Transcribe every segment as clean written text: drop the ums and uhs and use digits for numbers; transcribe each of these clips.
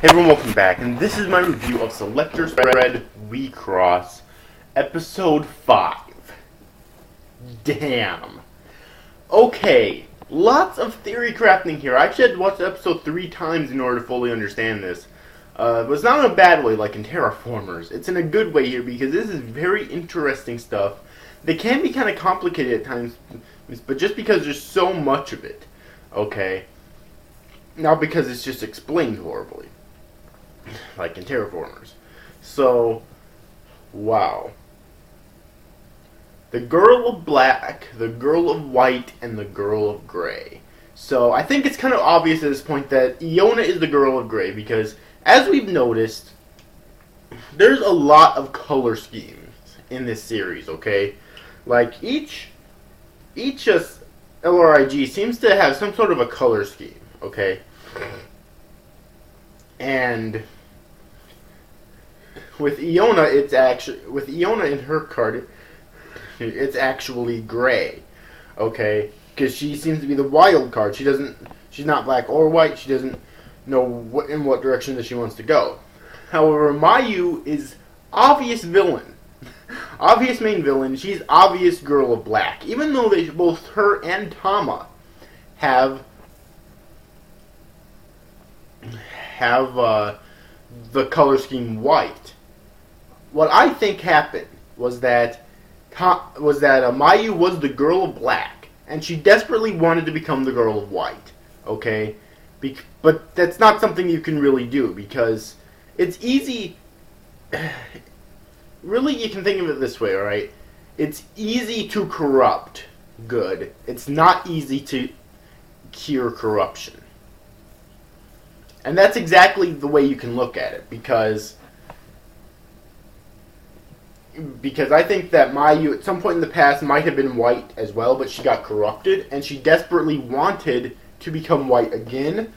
Hey everyone, welcome back, and this is my review of Selector Spread WIXOSS, Episode 5. Damn. Okay, lots of theory crafting here. I actually had to watch the episode 3 times in order to fully understand this. But it's not in a bad way like in Terraformers. It's in a good way here because this is very interesting stuff. They can be kind of complicated at times, but just because there's so much of it. Okay? Not because it's just explained horribly. Like in Terraformers. So, wow. The girl of black, the girl of white, and the girl of gray. So, I think it's kind of obvious at this point that Iona is the girl of gray because, as we've noticed, there's a lot of color schemes in this series, okay? Like, each LRIG seems to have some sort of a color scheme, okay? And with Iona, in her card, it's actually gray, okay? Because she seems to be the wild card. She's not black or white. She doesn't know in what direction that she wants to go. However, Mayu is obvious villain, obvious main villain. She's obvious girl of black. Even though both her and Tama have the color scheme white. What I think happened was that Mayu was the girl of black, and she desperately wanted to become the girl of white. Okay, but that's not something you can really do because it's easy. Really, you can think of it this way, all right? It's easy to corrupt good. It's not easy to cure corruption. And that's exactly the way you can look at it, because I think that Mayu at some point in the past might have been white as well, but she got corrupted, and she desperately wanted to become white again,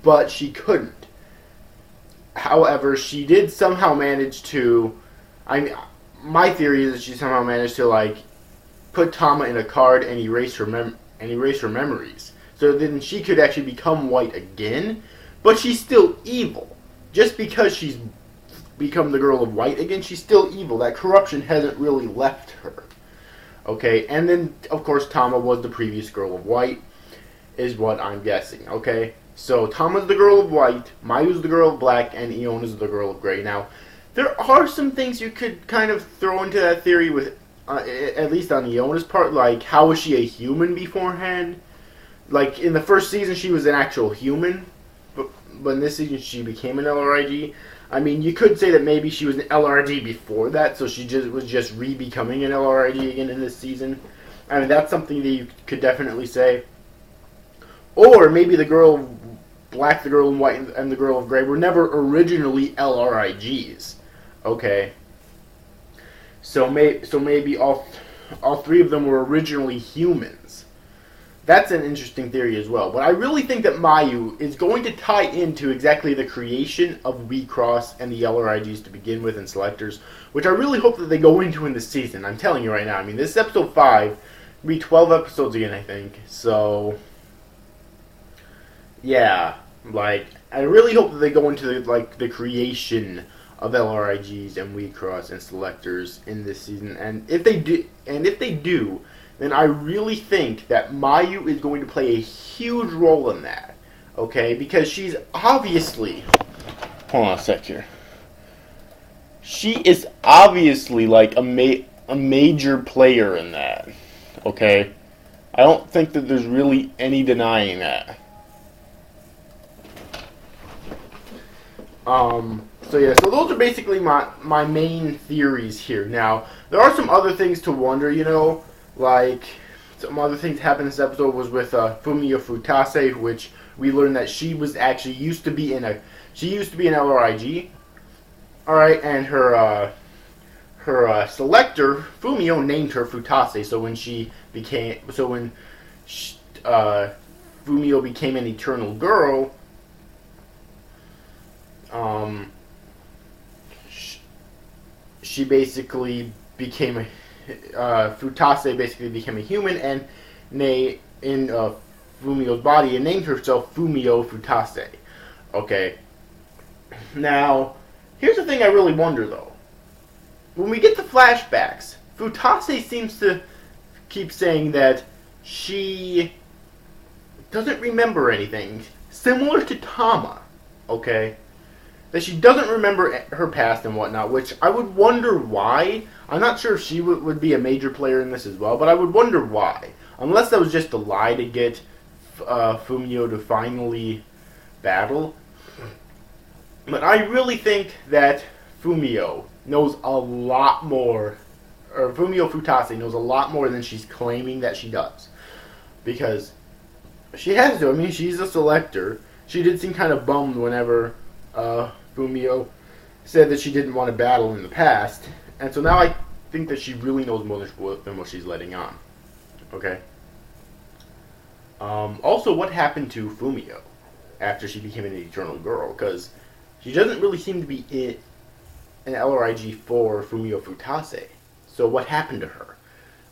but she couldn't. However, she did somehow manage to, my theory is that she somehow managed to, like, put Tama in a card and erase her memories. So then she could actually become white again. But she's still evil. Just because she's become the girl of white again, she's still evil. That corruption hasn't really left her. Okay, and then, of course, Tama was the previous girl of white, is what I'm guessing. Okay, so Tama's the girl of white, Mayu's the girl of black, and Iona's the girl of gray. Now, there are some things you could kind of throw into that theory with, at least on Iona's part, like, how was she a human beforehand? Like, in the first season, she was an actual human. But in this season she became an LRIG. I mean, you could say that maybe she was an LRG before that, so she was just re-becoming an LRIG again in this season. I mean, that's something that you could definitely say. Or maybe the girl of black, the girl in white, and the girl of gray were never originally LRIGs. Okay. So maybe all three of them were originally humans. That's an interesting theory as well. But I really think that Mayu is going to tie into exactly the creation of WIXOSS and the LRIGs to begin with and Selectors, which I really hope that they go into in this season. I'm telling you right now. I mean, this is episode 5. It'll be 12 episodes again, I think. So, yeah. Like, I really hope that they go into the creation of LRIGs and WIXOSS and Selectors in this season. And if they do, then I really think that Mayu is going to play a huge role in that. Okay? Because she's obviously... Hold on a sec here. She is obviously, like, a major player in that. Okay? I don't think that there's really any denying that. So yeah, so those are basically my main theories here. Now, there are some other things to wonder, you know. Like, some other things happened this episode was with Fumio Futase, which we learned that she was actually used to be an LRIG. Alright, and her selector, Fumio, named her Futase, so when Fumio became an eternal girl, she basically became a Futase basically became a human, and in Fumio's body and named herself Fumio Futase. Okay. Now, here's the thing I really wonder, though. When we get the flashbacks, Futase seems to keep saying that she doesn't remember anything, similar to Tama, okay? That she doesn't remember her past and whatnot, which I would wonder why. I'm not sure if she would be a major player in this as well, but I would wonder why. Unless that was just a lie to get Fumio to finally battle. But I really think that Fumio knows a lot more, or Fumio Futase knows a lot more than she's claiming that she does. Because she has to. I mean, she's a selector. She did seem kind of bummed whenever Fumio said that she didn't want to battle in the past. And so now I think that she really knows more than what she's letting on. Okay? Also, what happened to Fumio after she became an Eternal Girl? Because she doesn't really seem to be in an LRIG for Fumio Futase. So what happened to her?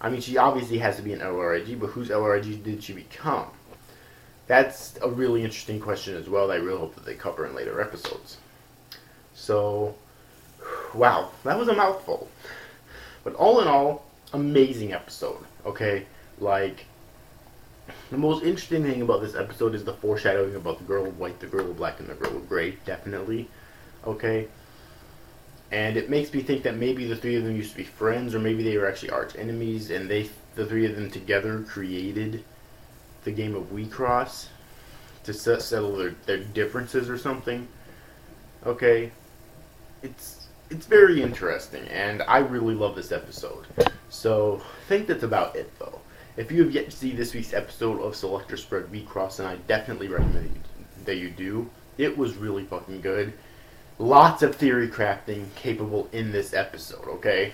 I mean, she obviously has to be an LRIG, but whose LRIG did she become? That's a really interesting question as well that I really hope that they cover in later episodes. So, wow, that was a mouthful. But all in all, amazing episode, okay? Like, the most interesting thing about this episode is the foreshadowing about the girl of white, the girl of black, and the girl of gray, definitely, okay? And it makes me think that maybe the three of them used to be friends, or maybe they were actually arch enemies, and the three of them together created the game of WIXOSS to settle their differences or something. Okay, it's very interesting, and I really love this episode. So I think that's about it, though. If you have yet to see this week's episode of Selector Spread WIXOSS, then I definitely recommend that you do. It was really fucking good. Lots of theory crafting capable in this episode, okay?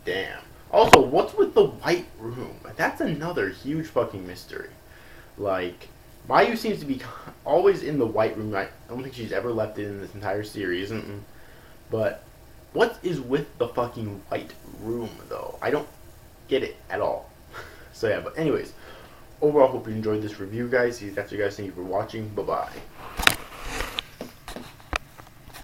Damn. Also, what's with the white room? That's another huge fucking mystery. Like, Mayu seems to be always in the white room. I don't think she's ever left it in this entire series. But what is with the fucking white room, though? I don't get it at all. So yeah, but anyways, overall, hope you enjoyed this review, guys. That's you guys. Thank you for watching. Bye-bye.